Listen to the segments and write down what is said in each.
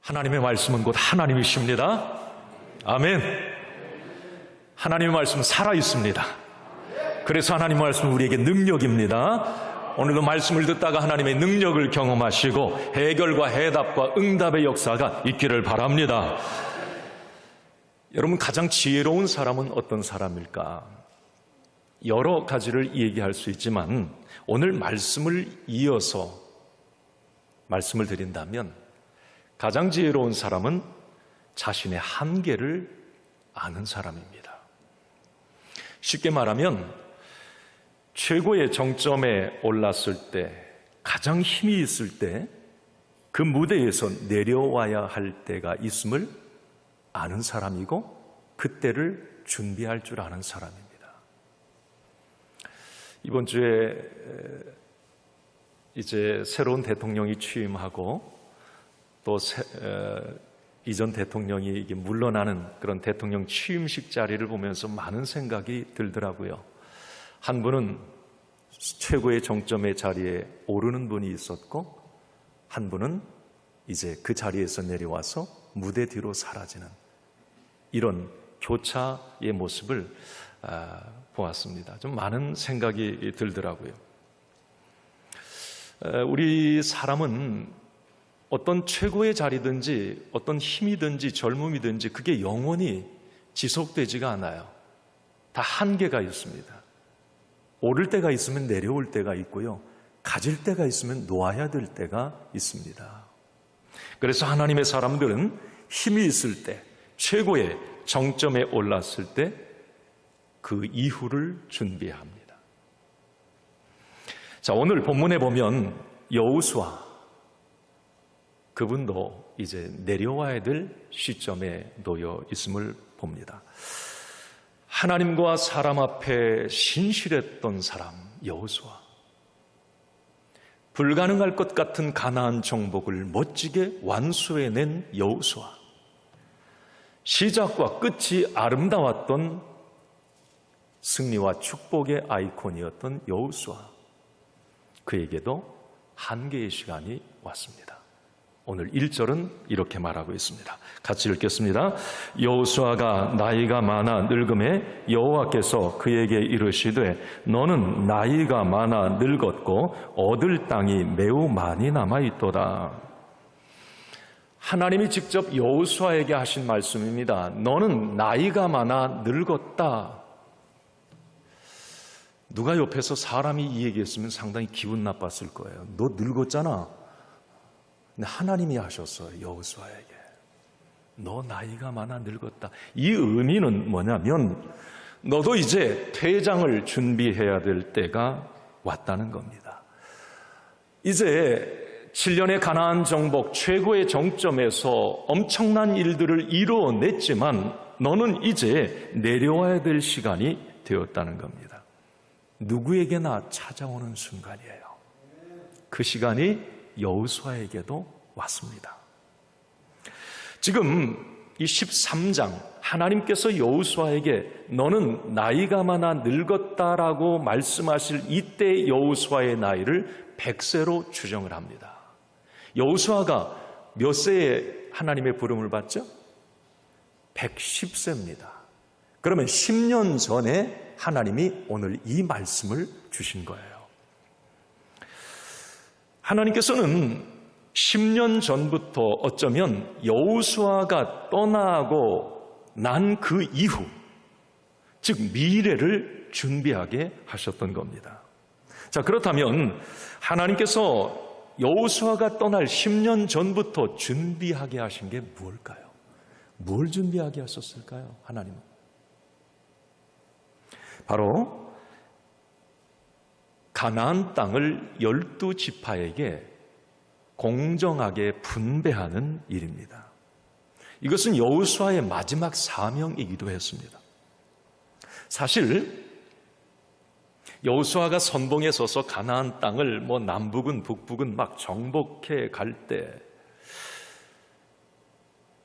하나님의 말씀은 곧 하나님이십니다. 아멘. 하나님의 말씀은 살아있습니다. 그래서 하나님의 말씀은 우리에게 능력입니다. 오늘도 말씀을 듣다가 하나님의 능력을 경험하시고 해결과 해답과 응답의 역사가 있기를 바랍니다. 여러분, 가장 지혜로운 사람은 어떤 사람일까? 여러 가지를 얘기할 수 있지만 오늘 말씀을 이어서 말씀을 드린다면 가장 지혜로운 사람은 자신의 한계를 아는 사람입니다. 쉽게 말하면 최고의 정점에 올랐을 때, 가장 힘이 있을 때 그 무대에서 내려와야 할 때가 있음을 아는 사람이고 그때를 준비할 줄 아는 사람입니다. 이번 주에 이제 새로운 대통령이 취임하고 또 이전 대통령이 물러나는 그런 대통령 취임식 자리를 보면서 많은 생각이 들더라고요. 한 분은 최고의 정점의 자리에 오르는 분이 있었고 한 분은 이제 그 자리에서 내려와서 무대 뒤로 사라지는 이런 교차의 모습을 보았습니다. 좀 많은 생각이 들더라고요. 우리 사람은 어떤 최고의 자리든지 어떤 힘이든지 젊음이든지 그게 영원히 지속되지가 않아요. 다 한계가 있습니다. 오를 때가 있으면 내려올 때가 있고요. 가질 때가 있으면 놓아야 될 때가 있습니다. 그래서 하나님의 사람들은 힘이 있을 때, 최고의 정점에 올랐을 때 그 이후를 준비해야 합니다. 자, 오늘 본문에 보면 여호수아, 그분도 이제 내려와야 될 시점에 놓여 있음을 봅니다. 하나님과 사람 앞에 신실했던 사람 여호수아, 불가능할 것 같은 가나안 정복을 멋지게 완수해낸 여호수아, 시작과 끝이 아름다웠던 승리와 축복의 아이콘이었던 여호수아, 그에게도 한계의 시간이 왔습니다. 오늘 1절은 이렇게 말하고 있습니다. 같이 읽겠습니다. 여호수아가 나이가 많아 늙음에 여호와께서 그에게 이르시되 너는 나이가 많아 늙었고 얻을 땅이 매우 많이 남아있도다. 하나님이 직접 여호수아에게 하신 말씀입니다. 너는 나이가 많아 늙었다. 누가 옆에서 사람이 이 얘기했으면 상당히 기분 나빴을 거예요. 너 늙었잖아. 근데 하나님이 하셨어요. 여호수아에게. 너 나이가 많아 늙었다. 이 의미는 뭐냐면 너도 이제 퇴장을 준비해야 될 때가 왔다는 겁니다. 이제 7년의 가나안 정복 최고의 정점에서 엄청난 일들을 이루어냈지만 너는 이제 내려와야 될 시간이 되었다는 겁니다. 누구에게나 찾아오는 순간이에요. 그 시간이 여호수아에게도 왔습니다. 지금 이 13장 하나님께서 여호수아에게 너는 나이가 많아 늙었다라고 말씀하실 이때 여호수아의 나이를 100세로 추정을 합니다. 여호수아가 몇 세에 하나님의 부름을 받죠? 110세입니다. 그러면 10년 전에 하나님이 오늘 이 말씀을 주신 거예요. 하나님께서는 10년 전부터 어쩌면 여호수아가 떠나고 난 그 이후, 즉 미래를 준비하게 하셨던 겁니다. 자, 그렇다면 하나님께서 여호수아가 떠날 10년 전부터 준비하게 하신 게 뭘까요? 뭘 준비하게 하셨을까요? 하나님은 바로 가나안 땅을 12지파에게 공정하게 분배하는 일입니다. 이것은 여호수아의 마지막 사명이기도 했습니다. 사실 여호수아가 선봉에 서서 가나안 땅을 남북은 북북은 막 정복해 갈 때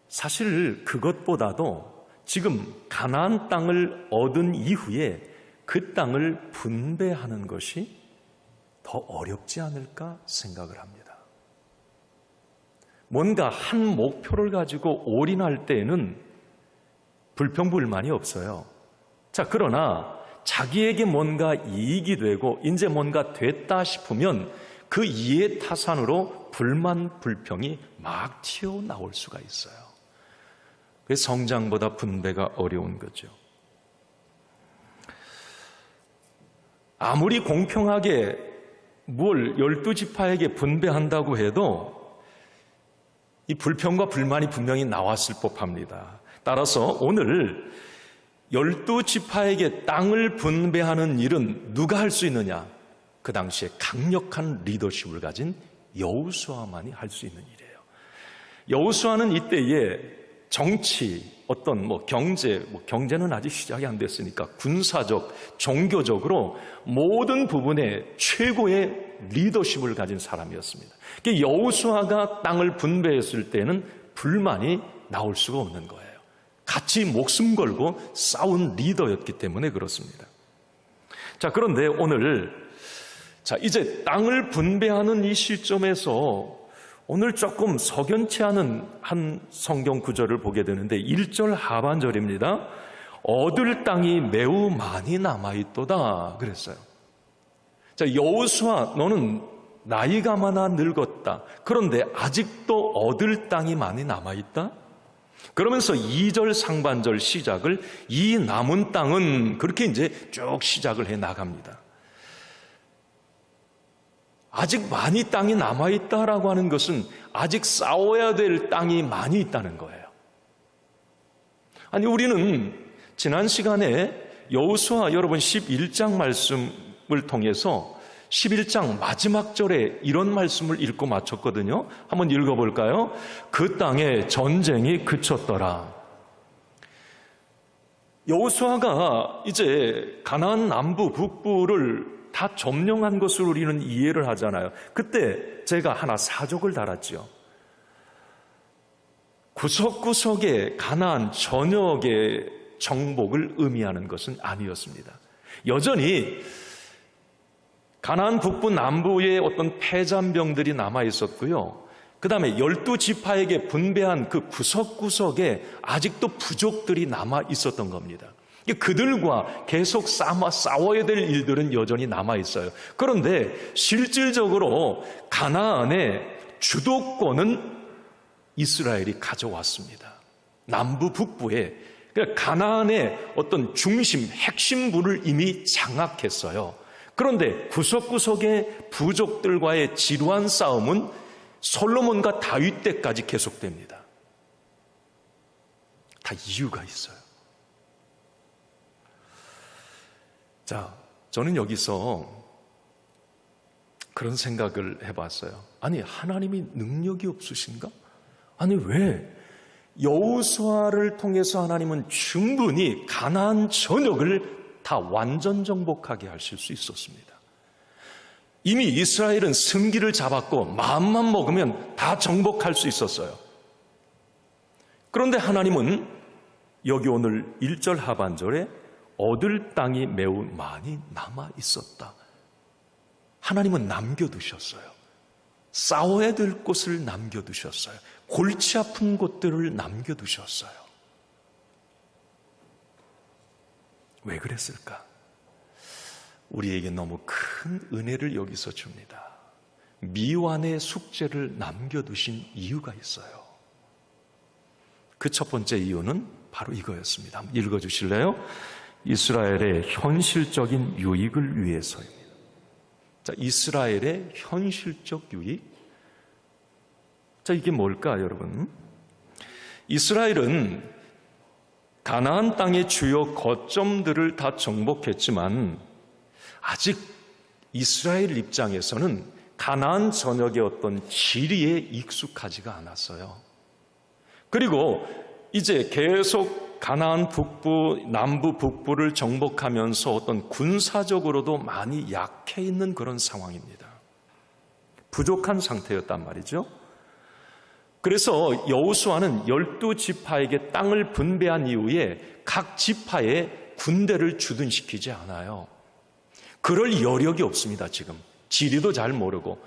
사실 그것보다도 지금 가나안 땅을 얻은 이후에 그 땅을 분배하는 것이 더 어렵지 않을까 생각을 합니다. 뭔가 한 목표를 가지고 올인할 때에는 불평불만이 없어요. 자, 그러나 자기에게 뭔가 이익이 되고 이제 뭔가 됐다 싶으면 그 이해 타산으로 불만, 불평이 막 튀어나올 수가 있어요. 그래서 성장보다 분배가 어려운 거죠. 아무리 공평하게 뭘 12지파에게 분배한다고 해도 이 불평과 불만이 분명히 나왔을 법합니다. 따라서 오늘 12지파에게 땅을 분배하는 일은 누가 할 수 있느냐? 그 당시에 강력한 리더십을 가진 여호수아만이 할 수 있는 일이에요. 여호수아는 이때에 정치, 어떤 경제는 아직 시작이 안 됐으니까 군사적, 종교적으로 모든 부분에 최고의 리더십을 가진 사람이었습니다. 여호수아가 땅을 분배했을 때는 불만이 나올 수가 없는 거예요. 같이 목숨 걸고 싸운 리더였기 때문에 그렇습니다. 자, 그런데 오늘 이제 땅을 분배하는 이 시점에서 오늘 조금 석연치 않은 한 성경 구절을 보게 되는데 1절 하반절입니다. 얻을 땅이 매우 많이 남아있도다 그랬어요. 자, 여호수아 너는 나이가 많아 늙었다. 그런데 아직도 얻을 땅이 많이 남아있다? 그러면서 2절 상반절 시작을 이 남은 땅은 그렇게 이제 쭉 시작을 해 나갑니다. 아직 많이 땅이 남아있다라고 하는 것은 아직 싸워야 될 땅이 많이 있다는 거예요. 아니, 우리는 지난 시간에 여호수아 여러분 11장 말씀을 통해서 11장 마지막 절에 이런 말씀을 읽고 마쳤거든요. 한번 읽어볼까요? 그 땅에 전쟁이 그쳤더라. 여호수아가 이제 가나안 남부 북부를 다 점령한 것으로 우리는 이해를 하잖아요. 그때 제가 하나 사족을 달았죠. 구석구석에 가나안 전역의 정복을 의미하는 것은 아니었습니다. 여전히 가나안 북부 남부에 어떤 패잔병들이 남아 있었고요. 그 다음에 12지파에게 분배한 그 구석구석에 아직도 부족들이 남아 있었던 겁니다. 그들과 계속 싸워야 될 일들은 여전히 남아 있어요. 그런데 실질적으로 가나안의 주도권은 이스라엘이 가져왔습니다. 남부 북부에 가나안의 어떤 중심, 핵심부를 이미 장악했어요. 그런데 구석구석의 부족들과의 지루한 싸움은 솔로몬과 다윗 때까지 계속됩니다. 다 이유가 있어요. 자, 저는 여기서 그런 생각을 해봤어요. 아니, 하나님이 능력이 없으신가? 아니, 왜 여호수아를 통해서 하나님은 충분히 가나안 전역을 다 완전 정복하게 하실 수 있었습니다. 이미 이스라엘은 승기를 잡았고 마음만 먹으면 다 정복할 수 있었어요. 그런데 하나님은 여기 오늘 1절 하반절에 얻을 땅이 매우 많이 남아 있었다. 하나님은 남겨두셨어요. 싸워야 될 곳을 남겨두셨어요. 골치 아픈 곳들을 남겨두셨어요. 왜 그랬을까? 우리에게 너무 큰 은혜를 여기서 줍니다. 미완의 숙제를 남겨두신 이유가 있어요. 그 첫 번째 이유는 바로 이거였습니다. 한번 읽어주실래요? 이스라엘의 현실적인 유익을 위해서입니다. 자, 이스라엘의 현실적 유익? 자, 이게 뭘까, 여러분? 이스라엘은 가나안 땅의 주요 거점들을 다 정복했지만 아직 이스라엘 입장에서는 가나안 전역의 어떤 지리에 익숙하지가 않았어요. 그리고 이제 계속 가나안 북부, 남부 북부를 정복하면서 어떤 군사적으로도 많이 약해 있는 그런 상황입니다. 부족한 상태였단 말이죠. 그래서 여호수아는 12지파에게 땅을 분배한 이후에 각 지파에 군대를 주둔시키지 않아요. 그럴 여력이 없습니다. 지금 지리도 잘 모르고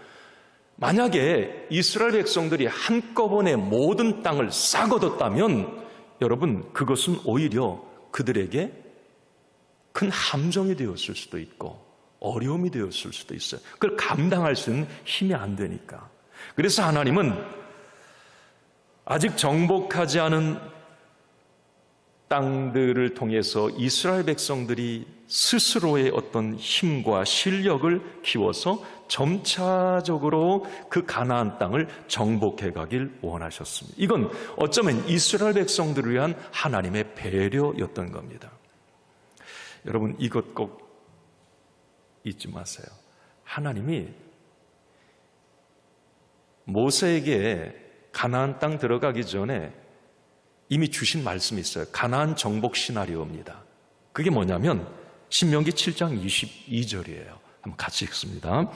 만약에 이스라엘 백성들이 한꺼번에 모든 땅을 싹 얻었다면 여러분, 그것은 오히려 그들에게 큰 함정이 되었을 수도 있고 어려움이 되었을 수도 있어요. 그걸 감당할 수 있는 힘이 안 되니까. 그래서 하나님은 아직 정복하지 않은 땅들을 통해서 이스라엘 백성들이 스스로의 어떤 힘과 실력을 키워서 점차적으로 그 가나안 땅을 정복해 가길 원하셨습니다. 이건 어쩌면 이스라엘 백성들을 위한 하나님의 배려였던 겁니다. 여러분, 이것 꼭 잊지 마세요. 하나님이 모세에게 가나안 땅 들어가기 전에 이미 주신 말씀이 있어요. 가나안 정복 시나리오입니다. 그게 뭐냐면 신명기 7장 22절이에요. 한번 같이 읽습니다.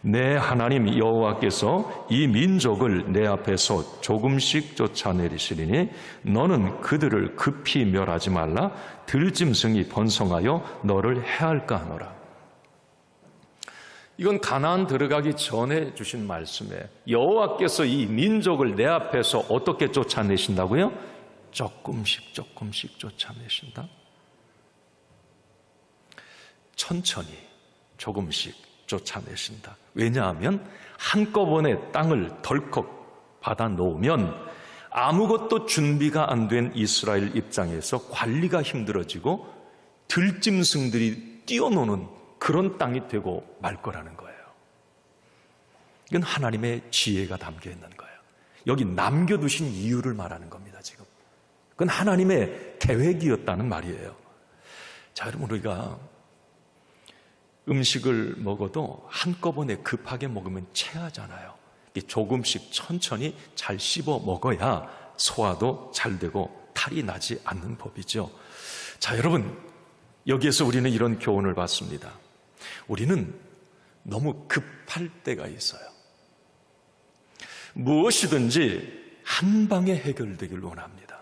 내 하나님 여호와께서 이 민족을 내 앞에서 조금씩 쫓아내리시리니 너는 그들을 급히 멸하지 말라. 들짐승이 번성하여 너를 해할까 하노라. 이건 가나안 들어가기 전에 주신 말씀이에요. 여호와께서 이 민족을 내 앞에서 어떻게 쫓아내신다고요? 조금씩 쫓아내신다. 천천히 조금씩 쫓아내신다. 왜냐하면 한꺼번에 땅을 덜컥 받아 놓으면 아무것도 준비가 안 된 이스라엘 입장에서 관리가 힘들어지고 들짐승들이 뛰어노는 그런 땅이 되고 말 거라는 거예요. 이건 하나님의 지혜가 담겨 있는 거예요. 여기 남겨두신 이유를 말하는 겁니다. 지금 그건 하나님의 계획이었다는 말이에요. 자, 여러분, 우리가 음식을 먹어도 한꺼번에 급하게 먹으면 체하잖아요. 조금씩 천천히 잘 씹어 먹어야 소화도 잘 되고 탈이 나지 않는 법이죠. 자, 여러분, 여기에서 우리는 이런 교훈을 받습니다. 우리는 너무 급할 때가 있어요. 무엇이든지 한 방에 해결되길 원합니다.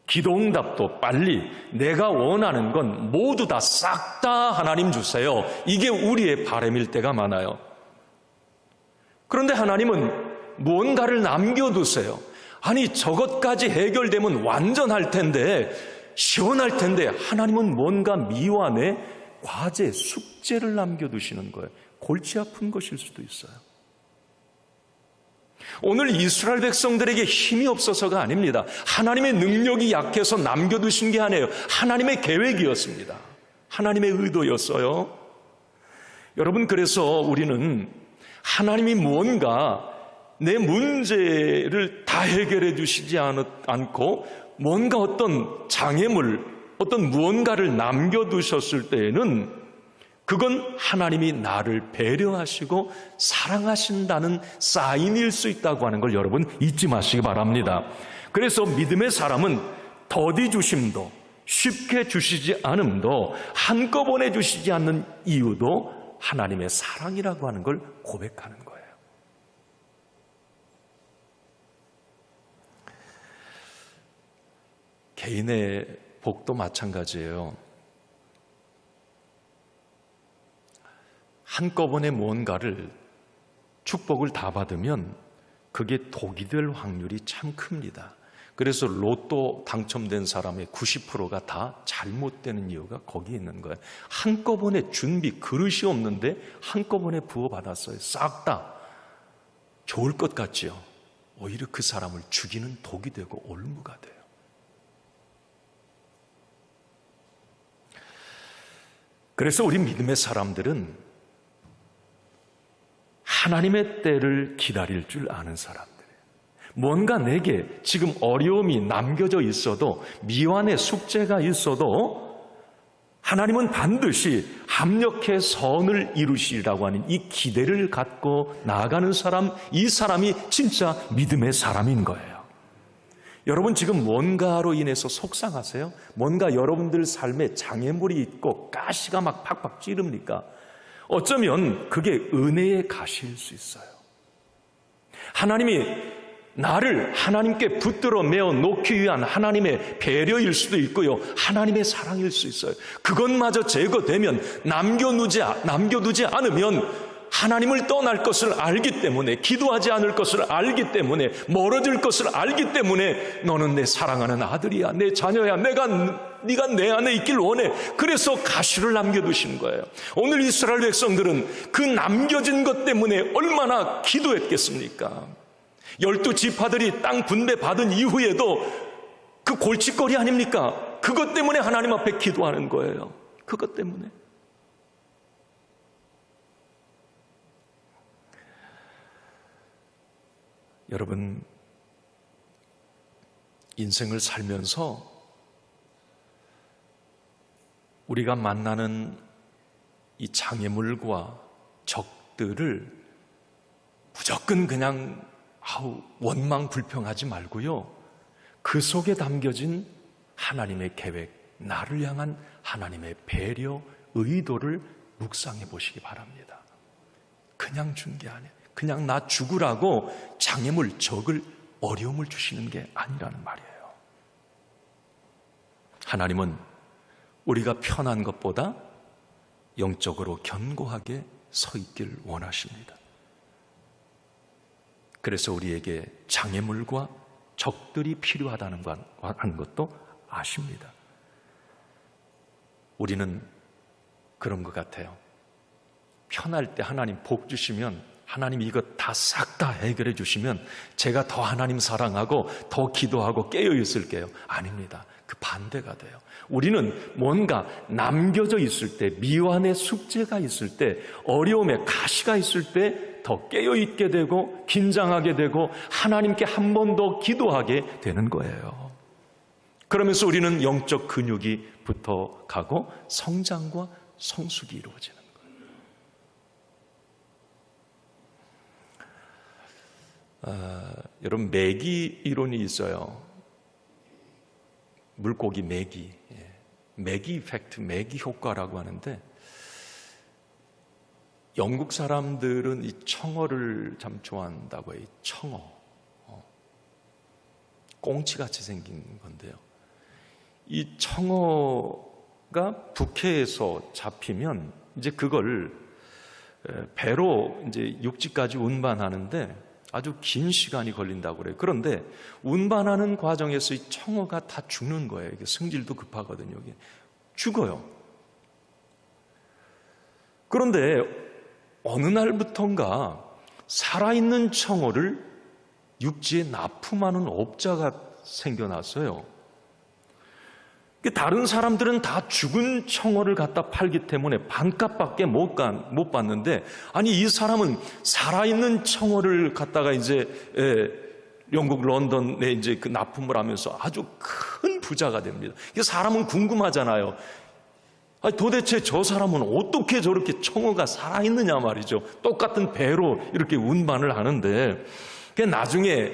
기도응답도 빨리, 내가 원하는 건 모두 다 싹 다 하나님 주세요. 이게 우리의 바람일 때가 많아요. 그런데 하나님은 무언가를 남겨두세요. 아니, 저것까지 해결되면 완전할 텐데, 시원할 텐데, 하나님은 뭔가 미완의 과제, 숙제를 남겨두시는 거예요. 골치 아픈 것일 수도 있어요. 오늘 이스라엘 백성들에게 힘이 없어서가 아닙니다. 하나님의 능력이 약해서 남겨두신 게 아니에요. 하나님의 계획이었습니다. 하나님의 의도였어요. 여러분, 그래서 우리는 하나님이 무언가 내 문제를 다 해결해 주시지 않고 뭔가 어떤 장애물, 어떤 무언가를 남겨두셨을 때에는 그건 하나님이 나를 배려하시고 사랑하신다는 사인일 수 있다고 하는 걸 여러분 잊지 마시기 바랍니다. 그래서 믿음의 사람은 더디 주심도, 쉽게 주시지 않음도, 한꺼번에 주시지 않는 이유도 하나님의 사랑이라고 하는 걸 고백하는 거예요. 개인의 복도 마찬가지예요. 한꺼번에 무언가를 축복을 다 받으면 그게 독이 될 확률이 참 큽니다. 그래서 로또 당첨된 사람의 90%가 다 잘못되는 이유가 거기 있는 거예요. 한꺼번에 준비 그릇이 없는데 한꺼번에 부어받았어요. 싹 다 좋을 것 같지요. 오히려 그 사람을 죽이는 독이 되고 올무가 돼요. 그래서 우리 믿음의 사람들은 하나님의 때를 기다릴 줄 아는 사람들이에요. 뭔가 내게 지금 어려움이 남겨져 있어도, 미완의 숙제가 있어도 하나님은 반드시 합력해 선을 이루시리라고 하는 이 기대를 갖고 나아가는 사람, 이 사람이 진짜 믿음의 사람인 거예요. 여러분, 지금 뭔가로 인해서 속상하세요? 뭔가 여러분들 삶에 장애물이 있고 가시가 막 팍팍 찌릅니까? 어쩌면 그게 은혜의 가시일 수 있어요. 하나님이 나를 하나님께 붙들어 메어 놓기 위한 하나님의 배려일 수도 있고요, 하나님의 사랑일 수 있어요. 그것마저 제거되면, 남겨두지 않으면 하나님을 떠날 것을 알기 때문에, 기도하지 않을 것을 알기 때문에, 멀어질 것을 알기 때문에 너는 내 사랑하는 아들이야, 내 자녀야, 네가 내 안에 있길 원해. 그래서 가시를 남겨두신 거예요. 오늘 이스라엘 백성들은 그 남겨진 것 때문에 얼마나 기도했겠습니까? 12지파들이 땅 분배 받은 이후에도 그 골칫거리 아닙니까? 그것 때문에 하나님 앞에 기도하는 거예요. 그것 때문에. 여러분, 인생을 살면서 우리가 만나는 이 장애물과 적들을 무조건 그냥 원망 불평하지 말고요, 그 속에 담겨진 하나님의 계획, 나를 향한 하나님의 배려, 의도를 묵상해 보시기 바랍니다. 그냥 준 게 아니에요. 그냥 나 죽으라고 장애물, 적을, 어려움을 주시는 게 아니라는 말이에요. 하나님은 우리가 편한 것보다 영적으로 견고하게 서 있길 원하십니다. 그래서 우리에게 장애물과 적들이 필요하다는 것도 아십니다. 우리는 그런 것 같아요. 편할 때 하나님 복 주시면, 하나님 이것 다 싹 다 해결해 주시면 제가 더 하나님 사랑하고 더 기도하고 깨어 있을게요. 아닙니다. 그 반대가 돼요. 우리는 뭔가 남겨져 있을 때, 미완의 숙제가 있을 때, 어려움에 가시가 있을 때 더 깨어 있게 되고 긴장하게 되고 하나님께 한 번 더 기도하게 되는 거예요. 그러면서 우리는 영적 근육이 붙어가고 성장과 성숙이 이루어지는 거예요. 여러분, 매기 이론이 있어요. 물고기 매기, 매기 이펙트, 매기 효과라고 하는데, 영국 사람들은 이 청어를 참 좋아한다고 해요. 청어, 꽁치같이 생긴 건데요. 이 청어가 북해에서 잡히면 이제 그걸 배로 이제 육지까지 운반하는데 아주 긴 시간이 걸린다고 그래요. 그런데 운반하는 과정에서 이 청어가 다 죽는 거예요. 이게 성질도 급하거든요. 이게 죽어요. 그런데 어느 날부턴가 살아있는 청어를 육지에 납품하는 업자가 생겨났어요. 다른 사람들은 다 죽은 청어를 갖다 팔기 때문에 반값밖에 못 받는데, 아니 이 사람은 살아있는 청어를 갖다가 이제 영국 런던에 이제 그 납품을 하면서 아주 큰 부자가 됩니다. 사람은 궁금하잖아요. 아니, 도대체 저 사람은 어떻게 저렇게 청어가 살아있느냐 말이죠. 똑같은 배로 이렇게 운반을 하는데, 나중에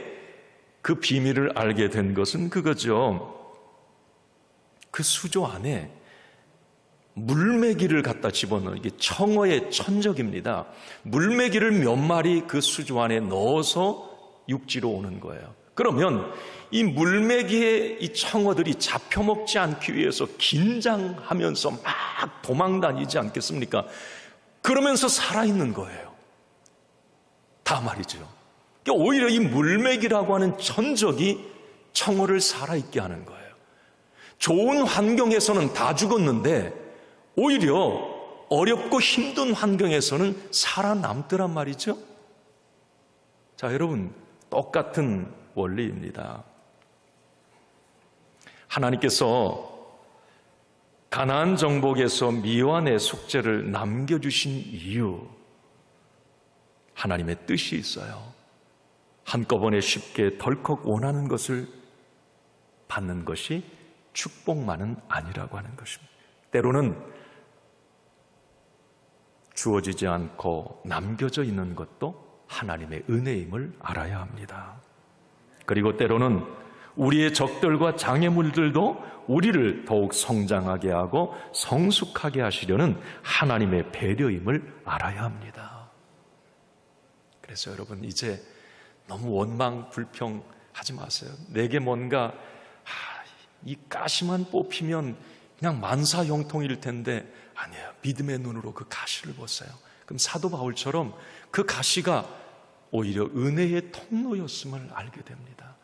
그 비밀을 알게 된 것은 그거죠. 그 수조 안에 물메기를 갖다 집어넣는, 이게 청어의 천적입니다. 물메기를 몇 마리 그 수조 안에 넣어서 육지로 오는 거예요. 그러면 이 물메기의 이 청어들이 잡혀먹지 않기 위해서 긴장하면서 막 도망다니지 않겠습니까? 그러면서 살아있는 거예요. 다 말이죠. 오히려 이 물메기라고 하는 천적이 청어를 살아있게 하는 거예요. 좋은 환경에서는 다 죽었는데 오히려 어렵고 힘든 환경에서는 살아남더란 말이죠. 자, 여러분, 똑같은 원리입니다. 하나님께서 가나안 정복에서 미완의 숙제를 남겨주신 이유, 하나님의 뜻이 있어요. 한꺼번에 쉽게 덜컥 원하는 것을 받는 것이 축복만은 아니라고 하는 것입니다. 때로는 주어지지 않고 남겨져 있는 것도 하나님의 은혜임을 알아야 합니다. 그리고 때로는 우리의 적들과 장애물들도 우리를 더욱 성장하게 하고 성숙하게 하시려는 하나님의 배려임을 알아야 합니다. 그래서 여러분, 이제 너무 원망 불평하지 마세요. 내게 뭔가 이 가시만 뽑히면 그냥 만사형통일 텐데, 아니에요. 믿음의 눈으로 그 가시를 보세요. 그럼 사도 바울처럼 그 가시가 오히려 은혜의 통로였음을 알게 됩니다.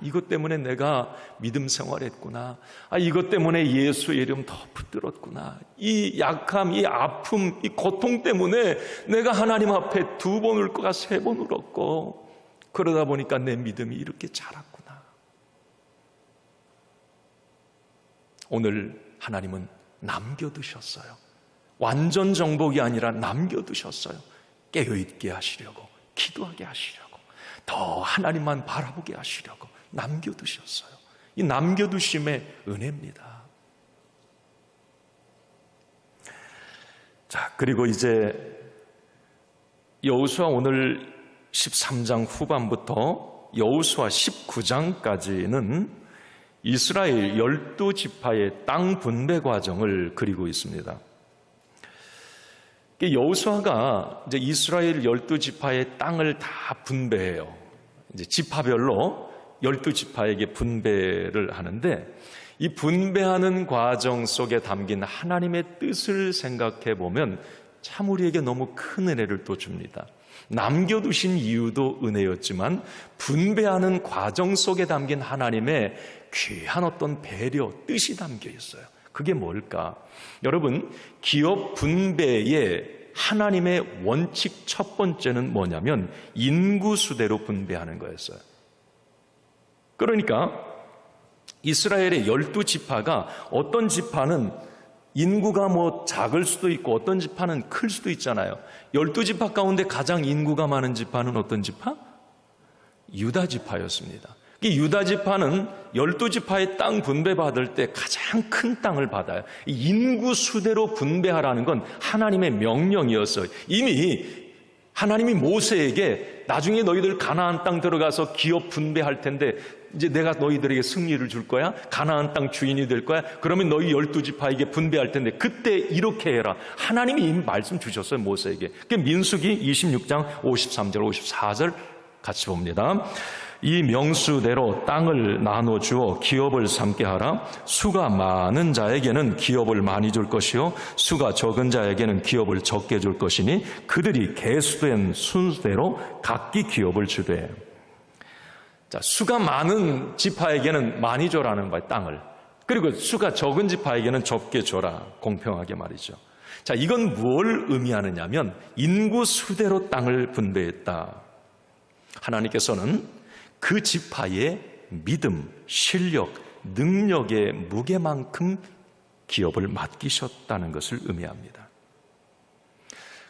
이것 때문에 내가 믿음 생활했구나. 이것 때문에 예수의 이름 더 붙들었구나. 이 약함, 이 아픔, 이 고통 때문에 내가 하나님 앞에 2번 울거가 3번 울었고, 그러다 보니까 내 믿음이 이렇게 자랐구나. 오늘 하나님은 남겨두셨어요. 완전 정복이 아니라 남겨두셨어요. 깨어있게 하시려고, 기도하게 하시려고, 더 하나님만 바라보게 하시려고 남겨두셨어요. 이 남겨두심의 은혜입니다. 자, 그리고 이제 여호수아 오늘 13장 후반부터 여호수아 19장까지는 이스라엘 12지파의 땅 분배 과정을 그리고 있습니다. 여호수아가 이제 이스라엘 12지파의 땅을 다 분배해요. 이제 지파별로 12지파에게 분배를 하는데, 이 분배하는 과정 속에 담긴 하나님의 뜻을 생각해 보면 참 우리에게 너무 큰 은혜를 또 줍니다. 남겨두신 이유도 은혜였지만 분배하는 과정 속에 담긴 하나님의 귀한 어떤 배려, 뜻이 담겨 있어요. 그게 뭘까? 여러분, 기업 분배의 하나님의 원칙 첫 번째는 뭐냐면 인구수대로 분배하는 거였어요. 그러니까 이스라엘의 12지파가 어떤 지파는 인구가 작을 수도 있고 어떤 지파는 클 수도 있잖아요. 12지파 가운데 가장 인구가 많은 지파는 어떤 지파? 유다 지파였습니다. 유다 지파는 12지파의 땅 분배받을 때 가장 큰 땅을 받아요. 인구 수대로 분배하라는 건 하나님의 명령이었어요. 이미 하나님이 모세에게 나중에 너희들 가나안 땅 들어가서 기업 분배할 텐데 이제 내가 너희들에게 승리를 줄 거야. 가나안 땅 주인이 될 거야. 그러면 너희 12지파에게 분배할 텐데 그때 이렇게 해라. 하나님이 이미 말씀 주셨어요, 모세에게. 민수기 26장 53절 54절 같이 봅니다. 이 명수대로 땅을 나눠주어 기업을 삼게 하라. 수가 많은 자에게는 기업을 많이 줄 것이요 수가 적은 자에게는 기업을 적게 줄 것이니 그들이 계수된 순수대로 각기 기업을 주되. 자, 수가 많은 지파에게는 많이 줘라는 거예요, 땅을. 그리고 수가 적은 지파에게는 적게 줘라, 공평하게 말이죠. 자, 이건 뭘 의미하느냐면 인구 수대로 땅을 분배했다. 하나님께서는 그 지파의 믿음, 실력, 능력의 무게만큼 기업을 맡기셨다는 것을 의미합니다.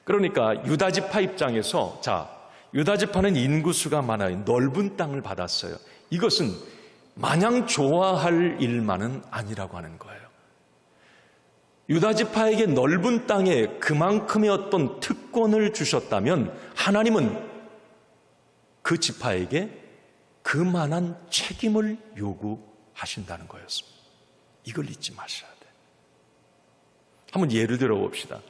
그러니까 유다 지파 입장에서 유다 지파는 인구수가 많아요. 넓은 땅을 받았어요. 이것은 마냥 좋아할 일만은 아니라고 하는 거예요. 유다 지파에게 넓은 땅에 그만큼의 어떤 특권을 주셨다면 하나님은 그 지파에게 그만한 책임을 요구하신다는 거였습니다. 이걸 잊지 마셔야 돼요. 한번 예를 들어 봅시다.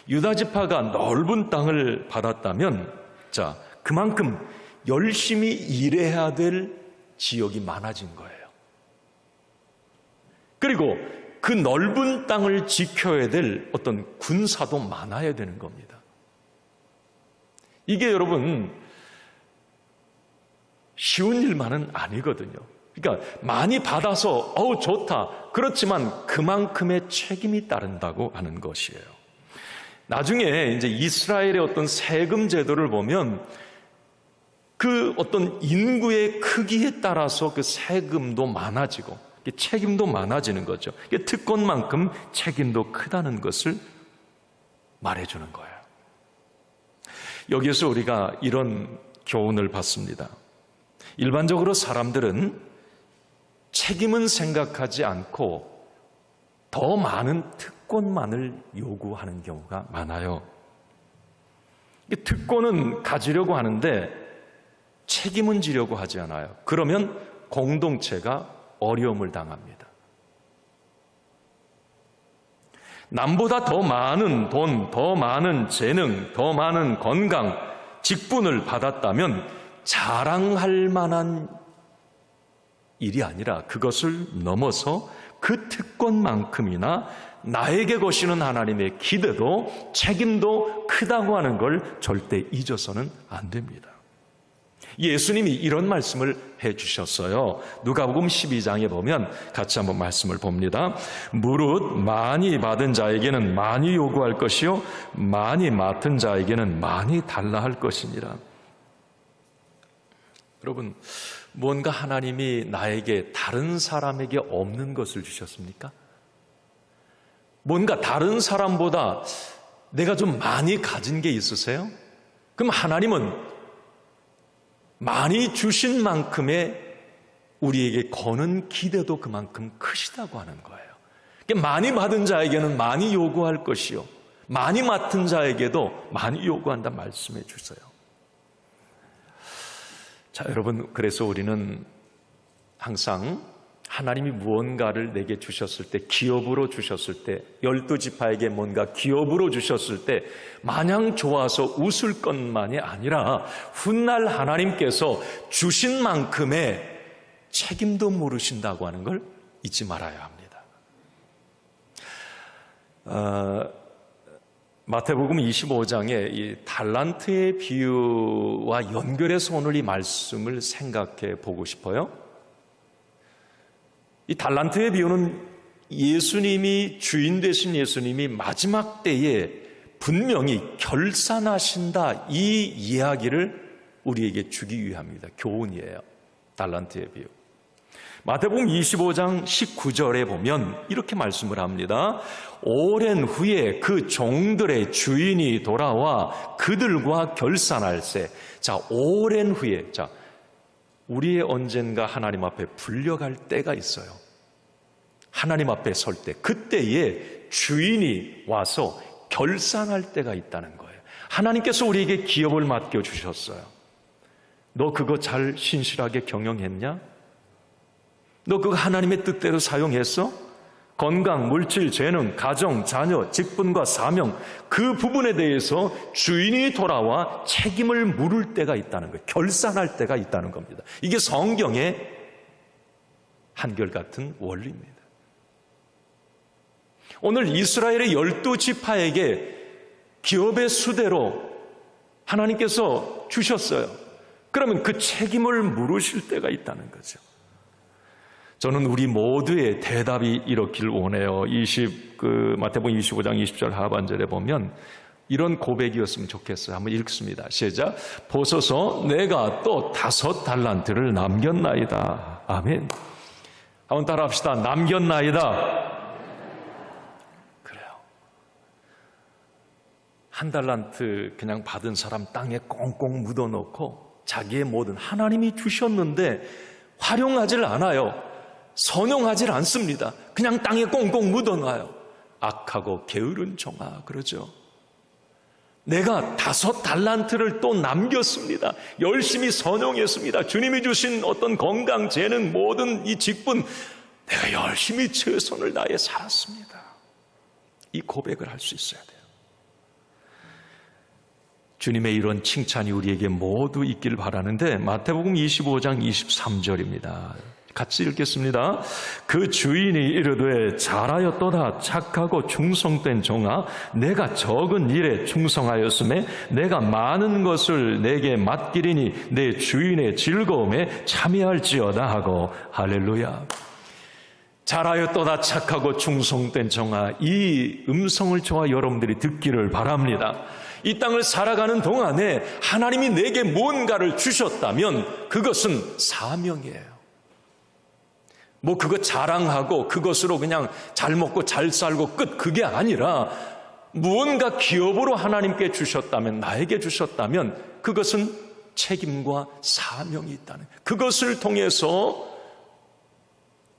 유다 지파가 넓은 땅을 받았다면 그만큼 열심히 일해야 될 지역이 많아진 거예요. 그리고 그 넓은 땅을 지켜야 될 어떤 군사도 많아야 되는 겁니다. 이게 여러분 쉬운 일만은 아니거든요. 그러니까 많이 받아서 좋다. 그렇지만 그만큼의 책임이 따른다고 하는 것이에요. 나중에 이제 이스라엘의 어떤 세금 제도를 보면 그 어떤 인구의 크기에 따라서 그 세금도 많아지고 책임도 많아지는 거죠. 특권만큼 책임도 크다는 것을 말해주는 거예요. 여기에서 우리가 이런 교훈을 받습니다. 일반적으로 사람들은 책임은 생각하지 않고 더 많은 특권만을 요구하는 경우가 많아요. 특권은 가지려고 하는데 책임은 지려고 하지 않아요. 그러면 공동체가 어려움을 당합니다. 남보다 더 많은 돈, 더 많은 재능, 더 많은 건강, 직분을 받았다면 자랑할 만한 일이 아니라 그것을 넘어서 그 특권만큼이나 나에게 거시는 하나님의 기대도 책임도 크다고 하는 걸 절대 잊어서는 안 됩니다. 예수님이 이런 말씀을 해주셨어요. 누가복음 12장에 보면 같이 한번 말씀을 봅니다. 무릇 많이 받은 자에게는 많이 요구할 것이요 많이 맡은 자에게는 많이 달라 할 것이니라. 여러분, 뭔가 하나님이 나에게 다른 사람에게 없는 것을 주셨습니까? 뭔가 다른 사람보다 내가 좀 많이 가진 게 있으세요? 그럼 하나님은 많이 주신 만큼의 우리에게 거는 기대도 그만큼 크시다고 하는 거예요. 많이 받은 자에게는 많이 요구할 것이요 많이 맡은 자에게도 많이 요구한다 말씀해 주세요. 자, 여러분, 그래서 우리는 항상 하나님이 무언가를 내게 주셨을 때, 기업으로 주셨을 때, 12지파에게 뭔가 기업으로 주셨을 때 마냥 좋아서 웃을 것만이 아니라 훗날 하나님께서 주신 만큼의 책임도 물으신다고 하는 걸 잊지 말아야 합니다. 마태복음 25장의 이 달란트의 비유와 연결해서 오늘 이 말씀을 생각해 보고 싶어요. 이 달란트의 비유는 예수님이, 주인 되신 예수님이 마지막 때에 분명히 결산하신다, 이 이야기를 우리에게 주기 위함입니다. 교훈이에요. 달란트의 비유. 마태복음 25장 19절에 보면 이렇게 말씀을 합니다. 오랜 후에 그 종들의 주인이 돌아와 그들과 결산할세. 자, 오랜 후에, 자, 우리의 언젠가 하나님 앞에 불려갈 때가 있어요. 하나님 앞에 설 때, 그때에 주인이 와서 결산할 때가 있다는 거예요. 하나님께서 우리에게 기업을 맡겨주셨어요. 너 그거 잘 신실하게 경영했냐? 너 그거 하나님의 뜻대로 사용했어? 건강, 물질, 재능, 가정, 자녀, 직분과 사명, 그 부분에 대해서 주인이 돌아와 책임을 물을 때가 있다는 거예요. 결산할 때가 있다는 겁니다. 이게 성경의 한결같은 원리입니다. 오늘 이스라엘의 12지파에게 기업의 수대로 하나님께서 주셨어요. 그러면 그 책임을 물으실 때가 있다는 거죠. 저는 우리 모두의 대답이 이렇길 원해요. 마태복음 25장 20절 하반절에 보면 이런 고백이었으면 좋겠어요. 한번 읽습니다. 시작. 보소서 내가 또 5 달란트를 남겼나이다. 아멘. 한번 따라합시다. 남겼나이다. 그래요. 1 달란트 그냥 받은 사람 땅에 꽁꽁 묻어놓고 자기의 모든, 하나님이 주셨는데 활용하질 않아요. 선용하질 않습니다. 그냥 땅에 꽁꽁 묻어놔요. 악하고 게으른 종아, 그러죠. 내가 5 달란트를 또 남겼습니다. 열심히 선용했습니다. 주님이 주신 어떤 건강, 재능, 모든 이 직분, 내가 열심히 최선을 다해 살았습니다. 이 고백을 할 수 있어야 돼요. 주님의 이런 칭찬이 우리에게 모두 있길 바라는데, 마태복음 25장 23절입니다. 같이 읽겠습니다. 그 주인이 이르되 잘하였도다 착하고 충성된 종아, 내가 적은 일에 충성하였음에 내가 많은 것을 내게 맡기리니 내 주인의 즐거움에 참여할지어다 하고. 할렐루야. 잘하였도다 착하고 충성된 종아, 이 음성을 저와 여러분들이 듣기를 바랍니다. 이 땅을 살아가는 동안에 하나님이 내게 무언가를 주셨다면 그것은 사명이에요. 뭐 그거 자랑하고 그것으로 그냥 잘 먹고 잘 살고 끝, 그게 아니라 무언가 기업으로 하나님께 주셨다면, 나에게 주셨다면 그것은 책임과 사명이 있다는, 그것을 통해서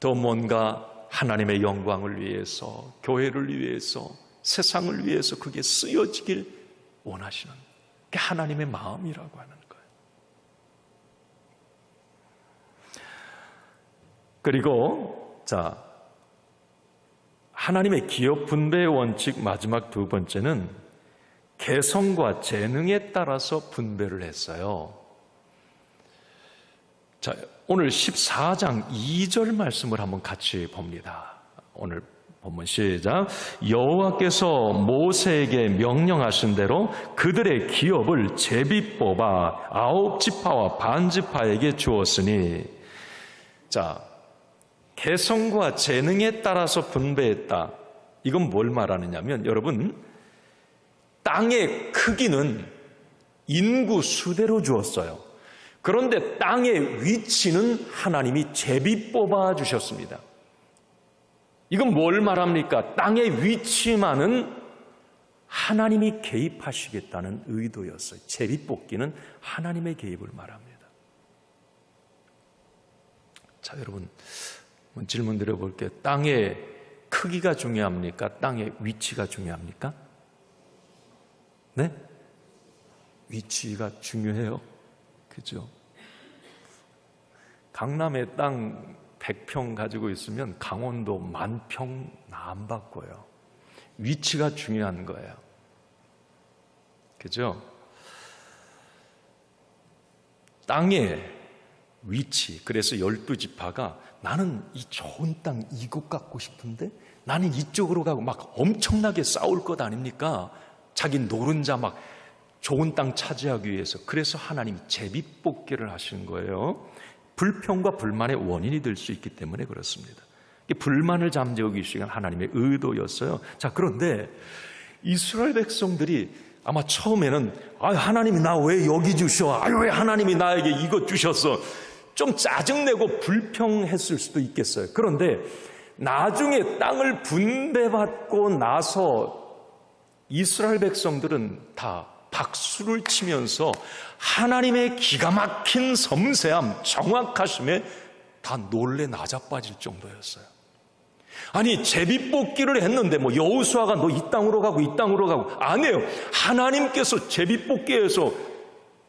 더 뭔가 하나님의 영광을 위해서, 교회를 위해서, 세상을 위해서 그게 쓰여지길 원하시는, 그게 하나님의 마음이라고 하는 거예요. 그리고 자, 하나님의 기업 분배의 원칙 마지막 2번째는 개성과 재능에 따라서 분배를 했어요. 자, 오늘 14장 2절 말씀을 한번 같이 봅니다. 오늘 본문 시작. 여호와께서 모세에게 명령하신 대로 그들의 기업을 제비 뽑아 9지파와 반지파에게 주었으니. 자, 개성과 재능에 따라서 분배했다. 이건 뭘 말하느냐면, 여러분, 땅의 크기는 인구 수대로 주었어요. 그런데 땅의 위치는 하나님이 제비 뽑아 주셨습니다. 이건 뭘 말합니까? 땅의 위치만은 하나님이 개입하시겠다는 의도였어요. 제비 뽑기는 하나님의 개입을 말합니다. 자, 여러분, 질문 드려볼게요. 땅의 크기가 중요합니까? 땅의 위치가 중요합니까? 네? 위치가 중요해요. 그죠? 강남에 땅 100평 가지고 있으면 강원도 10,000평 안 바꿔요. 위치가 중요한 거예요. 그죠? 땅의 위치. 그래서 12지파가 나는 이 좋은 땅 이곳 갖고 싶은데 나는 이쪽으로 가고 막 엄청나게 싸울 것 아닙니까? 자기 노른자 막 좋은 땅 차지하기 위해서. 그래서 하나님이 제비뽑기를 하시는 거예요. 불평과 불만의 원인이 될 수 있기 때문에 그렇습니다. 불만을 잠재우기 위한 하나님의 의도였어요. 자, 그런데 이스라엘 백성들이 아마 처음에는 하나님이 나 왜 여기 주셔? 왜 하나님이 나에게 이것 주셨어? 좀 짜증내고 불평했을 수도 있겠어요. 그런데 나중에 땅을 분배받고 나서 이스라엘 백성들은 다 박수를 치면서 하나님의 기가 막힌 섬세함, 정확하심에 다 놀래 나자빠질 정도였어요. 아니, 제비뽑기를 했는데 여호수아가 너 이 땅으로 가고 이 땅으로 가고, 아니에요. 하나님께서 제비뽑기에서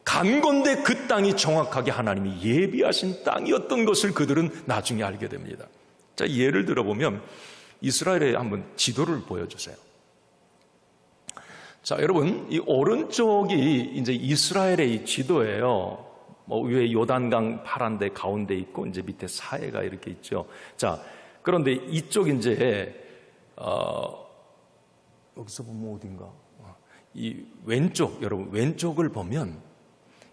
간 건데 그 땅이 정확하게 하나님이 예비하신 땅이었던 것을 그들은 나중에 알게 됩니다. 자, 예를 들어보면 이스라엘의 한번 지도를 보여주세요. 자, 여러분, 이 오른쪽이 이제 이스라엘의 이 지도예요. 위에 요단강 파란데 가운데 있고, 이제 밑에 사해가 이렇게 있죠. 자, 그런데 이쪽 이제, 여기서 보면 어딘가? 이 왼쪽, 여러분, 왼쪽을 보면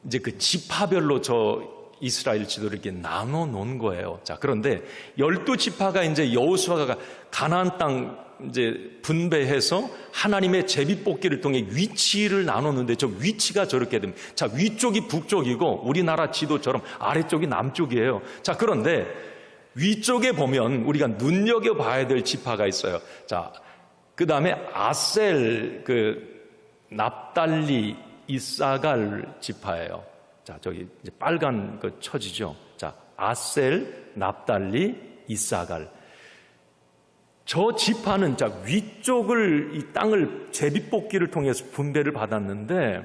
이제 그 지파별로 저 이스라엘 지도를 이렇게 나눠 놓은 거예요. 자, 그런데 12지파가 이제 여호수아가 가나안 땅 이제 분배해서 하나님의 제비뽑기를 통해 위치를 나눴는데, 저 위치가 저렇게 됩니다. 자, 위쪽이 북쪽이고 우리나라 지도처럼 아래쪽이 남쪽이에요. 자, 그런데 위쪽에 보면 우리가 눈여겨봐야 될 지파가 있어요. 자, 그 다음에 아셀, 납달리, 이사갈 지파예요. 자, 저기 이제 빨간 그 처지죠. 자, 아셀, 납달리, 이사갈. 저 지파는 자, 위쪽을 이 땅을 제비뽑기를 통해서 분배를 받았는데,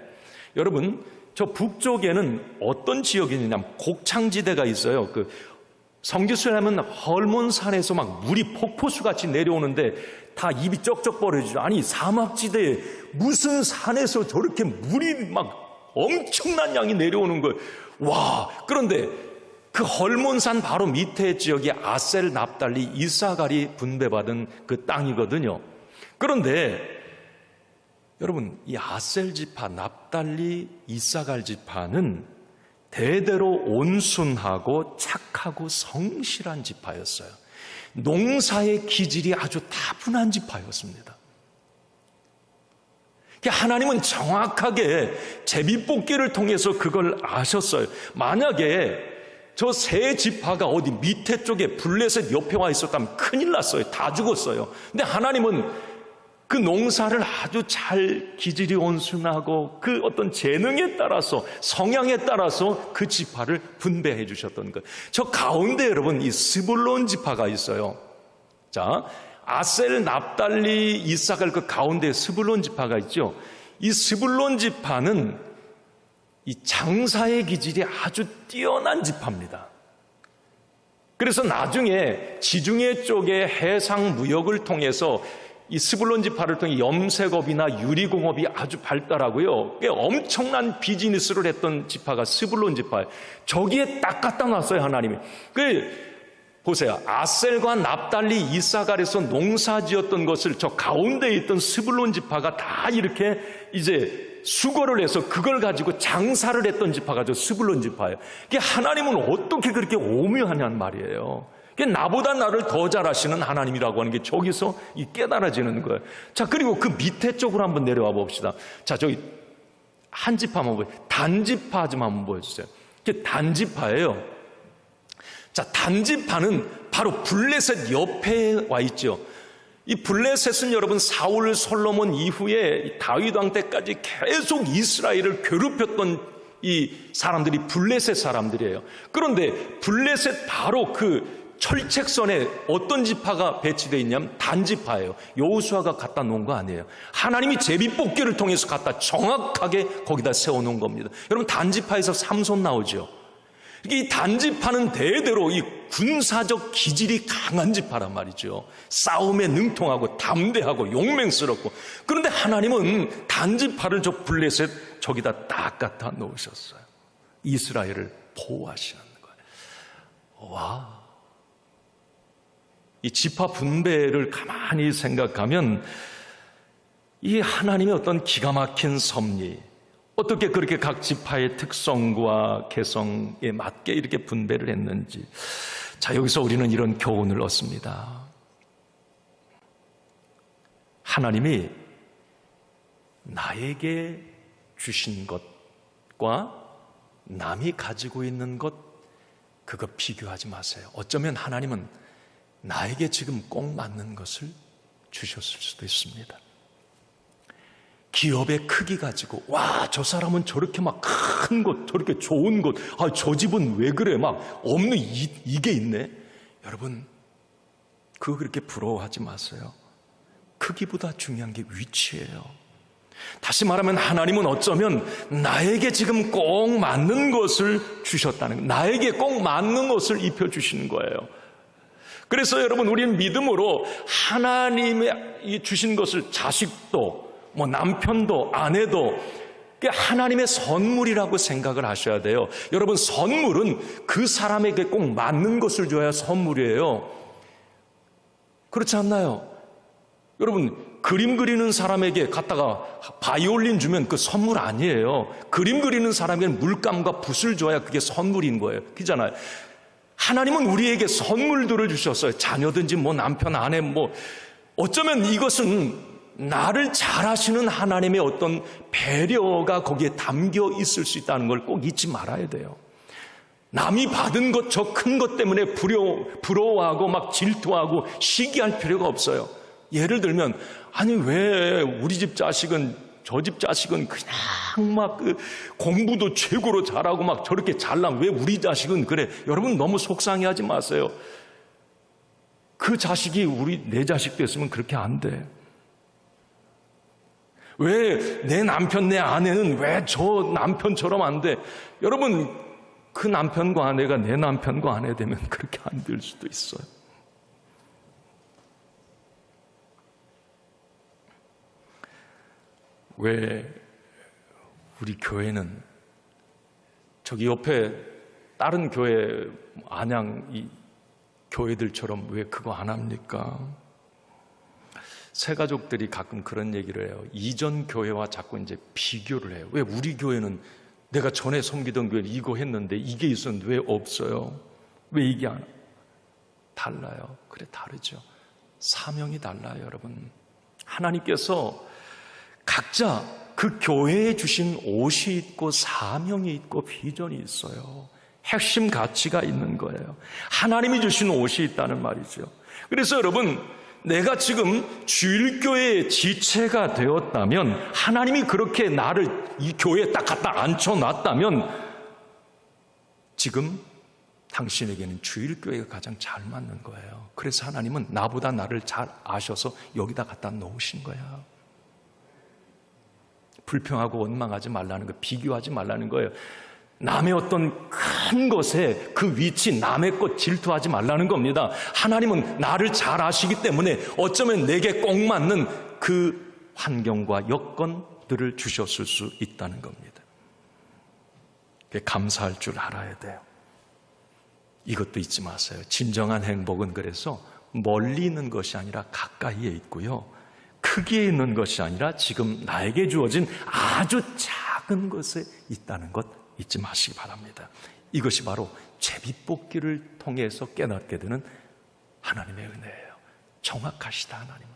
여러분, 저 북쪽에는 어떤 지역이 있느냐면 곡창지대가 있어요. 성지순례 하면 헐몬산에서 막 물이 폭포수 같이 내려오는데 다 입이 쩍쩍 벌어지죠. 아니, 사막지대에 무슨 산에서 저렇게 물이 막 엄청난 양이 내려오는 거예요. 와, 그런데 그 헐몬산 바로 밑에 지역이 아셀, 납달리, 이사갈이 분배받은 그 땅이거든요. 그런데 여러분, 이 아셀 지파, 납달리, 이사갈 지파는 대대로 온순하고 착하고 성실한 지파였어요. 농사의 기질이 아주 다분한 지파였습니다. 하나님은 정확하게 제비뽑기를 통해서 그걸 아셨어요. 만약에 저 세 지파가 어디 밑에 쪽에 블레셋 옆에 와 있었다면 큰일 났어요. 다 죽었어요. 근데 하나님은 그 농사를 아주 잘 기질이 온순하고 그 어떤 재능에 따라서, 성향에 따라서 그 지파를 분배해 주셨던 것. 저 가운데 여러분, 이 스불론 지파가 있어요. 자, 아셀, 납달리, 이사갈 그 가운데 스불론 지파가 있죠. 이 스불론 지파는 이 장사의 기질이 아주 뛰어난 지파입니다. 그래서 나중에 지중해 쪽의 해상 무역을 통해서 이 스불론 지파를 통해 염색업이나 유리공업이 아주 발달하고요. 엄청난 비즈니스를 했던 지파가 스불론 지파예요. 저기에 딱 갖다 놨어요, 하나님이. 보세요. 아셀과 납달리, 이사갈에서 농사지었던 것을 저 가운데에 있던 스불론 지파가 다 이렇게 이제 수거를 해서 그걸 가지고 장사를 했던 지파가 저 스불론 지파예요. 이게 하나님은 어떻게 그렇게 오묘하냐는 말이에요. 나보다 나를 더 잘하시는 하나님이라고 하는 게 저기서 깨달아지는 거예요. 자, 그리고 그 밑에 쪽으로 한번 내려와 봅시다. 자, 저기 한 지파 한번 보여주세요. 단지파 좀 한번 보여주세요. 이게 단지파예요. 자, 단지파는 바로 블레셋 옆에 와 있죠. 이 블레셋은 여러분 사울 솔로몬 이후에 다윗 왕 때까지 계속 이스라엘을 괴롭혔던 이 사람들이 블레셋 사람들이에요. 그런데 블레셋 바로 그 철책선에 어떤 지파가 배치되어 있냐면 단지파예요. 여호수아가 갖다 놓은 거 아니에요. 하나님이 제비뽑기를 통해서 갖다 정확하게 거기다 세워놓은 겁니다. 여러분 단지파에서 삼손 나오죠. 이 단지파는 대대로 이 군사적 기질이 강한 지파란 말이죠. 싸움에 능통하고 담대하고 용맹스럽고. 그런데 하나님은 단지파를 저 블레셋 저기다 딱 갖다 놓으셨어요. 이스라엘을 보호하시는 거예요. 와, 이 지파 분배를 가만히 생각하면 이 하나님의 어떤 기가 막힌 섭리, 어떻게 그렇게 각 지파의 특성과 개성에 맞게 이렇게 분배를 했는지. 자, 여기서 우리는 이런 교훈을 얻습니다. 하나님이 나에게 주신 것과 남이 가지고 있는 것, 그거 비교하지 마세요. 어쩌면 하나님은 나에게 지금 꼭 맞는 것을 주셨을 수도 있습니다. 기업의 크기 가지고, 와, 저 사람은 저렇게 막 큰 것, 저렇게 좋은 것, 아, 저 집은 왜 그래? 막 없는 이게 있네. 여러분, 그거 그렇게 부러워하지 마세요. 크기보다 중요한 게 위치예요. 다시 말하면 하나님은 어쩌면 나에게 지금 꼭 맞는 것을 주셨다는 거예요. 나에게 꼭 맞는 것을 입혀주시는 거예요. 그래서 여러분, 우리는 믿음으로 하나님이 주신 것을 자식도, 뭐 남편도, 아내도 하나님의 선물이라고 생각을 하셔야 돼요. 여러분, 선물은 그 사람에게 꼭 맞는 것을 줘야 선물이에요. 그렇지 않나요? 여러분, 그림 그리는 사람에게 갖다가 바이올린 주면 그 선물 아니에요. 그림 그리는 사람에게는 물감과 붓을 줘야 그게 선물인 거예요. 그렇잖아요. 하나님은 우리에게 선물들을 주셨어요. 자녀든지 뭐 남편, 아내, 뭐 어쩌면 이것은 나를 잘 아시는 하나님의 어떤 배려가 거기에 담겨 있을 수 있다는 걸 꼭 잊지 말아야 돼요. 남이 받은 것, 저 큰 것 때문에 부러워하고 막 질투하고 시기할 필요가 없어요. 예를 들면, 아니 왜 우리 집 자식은, 저 집 자식은 그냥 막 공부도 최고로 잘하고 막 저렇게 잘나, 왜 우리 자식은 그래? 여러분, 너무 속상해하지 마세요. 그 자식이 내 자식 됐으면 그렇게 안 돼. 왜 내 남편, 내 아내는 왜 저 남편처럼 안 돼? 여러분, 그 남편과 아내가 내 남편과 아내 되면 그렇게 안 될 수도 있어요. 왜 우리 교회는 저기 옆에 다른 교회, 안양 이 교회들처럼 왜 그거 안 합니까? 새가족들이 가끔 그런 얘기를 해요. 이전 교회와 자꾸 이제 비교를 해요. 왜 우리 교회는 내가 전에 섬기던 교회는 이거 했는데 이게 있었는데 왜 없어요? 왜 이게 안 달라요? 그래, 다르죠. 사명이 달라요, 여러분. 하나님께서 각자 그 교회에 주신 옷이 있고 사명이 있고 비전이 있어요. 핵심 가치가 있는 거예요. 하나님이 주신 옷이 있다는 말이죠. 그래서 여러분, 내가 지금 주일교회의 지체가 되었다면, 하나님이 그렇게 나를 이 교회에 딱 갖다 앉혀놨다면, 지금 당신에게는 주일교회가 가장 잘 맞는 거예요. 그래서 하나님은 나보다 나를 잘 아셔서 여기다 갖다 놓으신 거야. 불평하고 원망하지 말라는 거, 비교하지 말라는 거예요. 남의 어떤 큰 것에 그 위치, 남의 것 질투하지 말라는 겁니다. 하나님은 나를 잘 아시기 때문에 어쩌면 내게 꼭 맞는 그 환경과 여건들을 주셨을 수 있다는 겁니다. 감사할 줄 알아야 돼요. 이것도 잊지 마세요. 진정한 행복은 그래서 멀리 있는 것이 아니라 가까이에 있고요, 크기에 있는 것이 아니라 지금 나에게 주어진 아주 작은 것에 있다는 것 잊지 마시기 바랍니다. 이것이 바로 제비뽑기를 통해서 깨닫게 되는 하나님의 은혜예요. 정확하시다 하나님.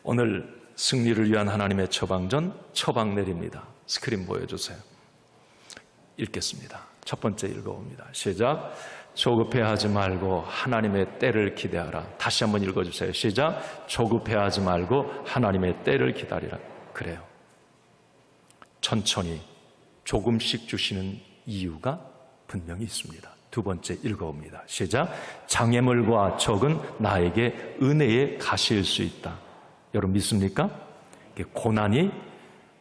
오늘 승리를 위한 하나님의 처방전, 처방 내립니다. 스크린 보여주세요. 읽겠습니다. 첫 번째 읽어봅니다. 시작. 조급해하지 말고 하나님의 때를 기대하라. 다시 한번 읽어주세요. 시작. 조급해하지 말고 하나님의 때를 기다리라. 그래요. 천천히 조금씩 주시는 이유가 분명히 있습니다. 두 번째 읽어봅니다. 시작. 장애물과 적은 나에게 은혜의 가시일 수 있다. 여러분 믿습니까? 고난이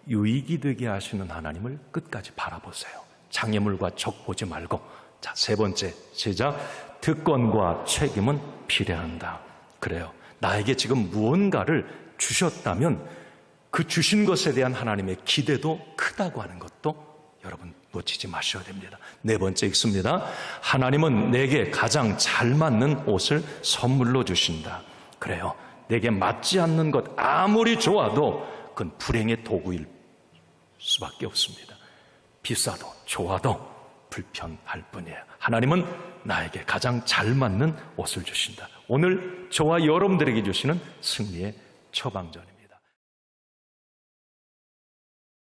유익이 되게 하시는 하나님을 끝까지 바라보세요. 장애물과 적 보지 말고. 자, 세 번째 시작. 특권과 책임은 비례한다. 그래요. 나에게 지금 무언가를 주셨다면 그 주신 것에 대한 하나님의 기대도 크다고 하는 것도 여러분 놓치지 마셔야 됩니다. 네 번째 읽습니다. 하나님은 내게 가장 잘 맞는 옷을 선물로 주신다. 그래요. 내게 맞지 않는 것 아무리 좋아도 그건 불행의 도구일 수밖에 없습니다. 비싸도 좋아도 불편할 뿐이에요. 하나님은 나에게 가장 잘 맞는 옷을 주신다. 오늘 저와 여러분들에게 주시는 승리의 처방전입니다.